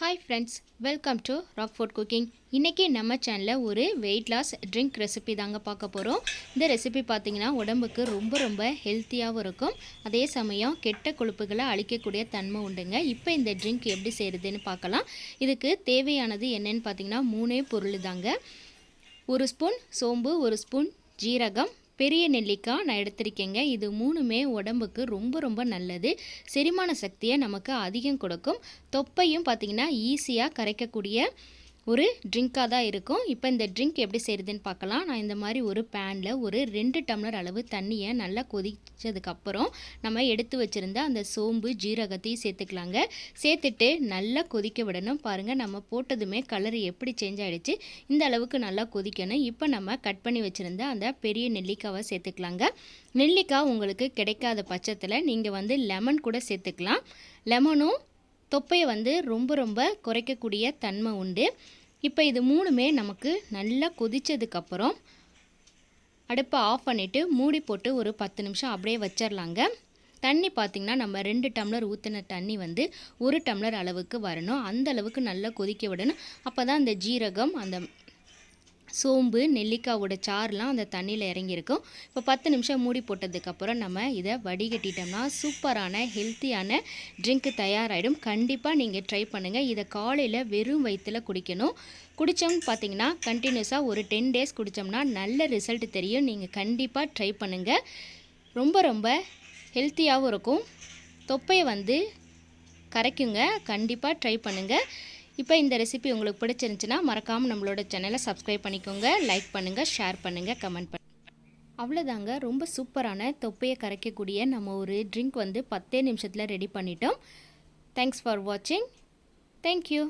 Hi friends, welcome to rock food cooking. இன்றைக்கி நம்ம சேனலில் ஒரு வெயிட் லாஸ் ட்ரிங்க் ரெசிபி தாங்க பார்க்க போகிறோம். இந்த ரெசிபி பார்த்திங்கன்னா உடம்புக்கு ரொம்ப ஹெல்த்தியாகவும் இருக்கும். அதே சமயம் கெட்ட கொழுப்புகளை அழிக்கக்கூடிய தன்மை உண்டுங்க. இப்போ இந்த ட்ரிங்க் எப்படி செய்கிறதுன்னு பார்க்கலாம். இதுக்கு தேவையானது என்னென்னு பார்த்திங்கன்னா 3 பொருள் தாங்க. 1 ஸ்பூன் சோம்பு, 1 ஸ்பூன் ஜீரகம், பெரிய நெல்லிக்காய் நான் எடுத்திருக்கேங்க. இது 3மே உடம்புக்கு ரொம்ப நல்லது. செரிமான சக்தியை நமக்கு அதிகம் கொடுக்கும். தொப்பையும் பார்த்திங்கன்னா ஈஸியாக கரைக்கக்கூடிய ஒரு ட்ரிங்காக தான் இருக்கும். இப்போ இந்த ட்ரிங்க் எப்படி செய்கிறதுன்னு பார்க்கலாம். நான் இந்த மாதிரி ஒரு பேனில் ஒரு 2 டம்ளர் அளவு தண்ணியை நல்லா கொதிச்சதுக்கப்புறம் நம்ம எடுத்து வச்சுருந்த அந்த சோம்பு ஜீரகத்தையும் சேர்த்துக்கலாங்க. சேர்த்துட்டு நல்லா கொதிக்க விடணும். பாருங்கள், நம்ம போட்டதுமே கலர் எப்படி சேஞ்ச் ஆகிடுச்சு. இந்த அளவுக்கு நல்லா கொதிக்கணும். இப்போ நம்ம கட் பண்ணி வச்சுருந்த அந்த பெரிய நெல்லிக்காவை சேர்த்துக்கலாங்க. நெல்லிக்காய் உங்களுக்கு கிடைக்காத பட்சத்தில் நீங்கள் லெமன் கூட சேர்த்துக்கலாம். லெமனும் தொப்பையை ரொம்ப குறைக்கக்கூடிய தன்மை உண்டு. இப்போ இது 3மே நமக்கு நல்லா கொதித்ததுக்கப்புறம் அடுப்பை ஆஃப் பண்ணிவிட்டு மூடி போட்டு ஒரு 10 நிமிஷம் அப்படியே வச்சிடலாங்க. தண்ணி பார்த்திங்கன்னா நம்ம 2 டம்ளர் ஊற்றின தண்ணி 1 டம்ளர் அளவுக்கு வரணும். அந்த அளவுக்கு நல்லா கொதிக்க விடணும். அப்போ தான் அந்த ஜீரகம், அந்த சோம்பு, நெல்லிக்காவோட சாறுலாம் அந்த தண்ணியில் இறங்கியிருக்கும். இப்போ 10 நிமிஷம் மூடி போட்டதுக்கப்புறம் நம்ம இதை வடிகட்டிட்டோம்னா சூப்பரான ஹெல்த்தியான ட்ரிங்க்கு தயாராகிடும். கண்டிப்பாக நீங்கள் ட்ரை பண்ணுங்கள். இதை காலையில் வெறும் வயிற்றில் குடிக்கணும். குடித்தோம்னு பார்த்தீங்கன்னா கண்டினியூஸாக ஒரு 10 டேஸ் குடித்தோம்னா நல்ல ரிசல்ட் தெரியும். நீங்கள் கண்டிப்பாக ட்ரை பண்ணுங்கள். ரொம்ப ஹெல்த்தியாகவும் இருக்கும். தொப்பையை கரைக்குங்க. கண்டிப்பாக ட்ரை பண்ணுங்கள். இப்போ இந்த ரெசிபி உங்களுக்கு பிடிச்சிருந்துச்சுன்னா மறக்காமல் நம்மளோட சேனலை சப்ஸ்கிரைப் பண்ணிக்கோங்க. லைக் பண்ணுங்கள், ஷேர் பண்ணுங்கள், கமெண்ட் பண்ணுங்கள். அவ்வளோதாங்க. ரொம்ப சூப்பரான தொப்பையை கரைக்கக்கூடிய நம்ம ஒரு ட்ரிங்க் 10 நிமிஷத்தில் ரெடி பண்ணிட்டோம். தேங்க்ஸ் ஃபார் வாட்சிங். தேங்க்யூ.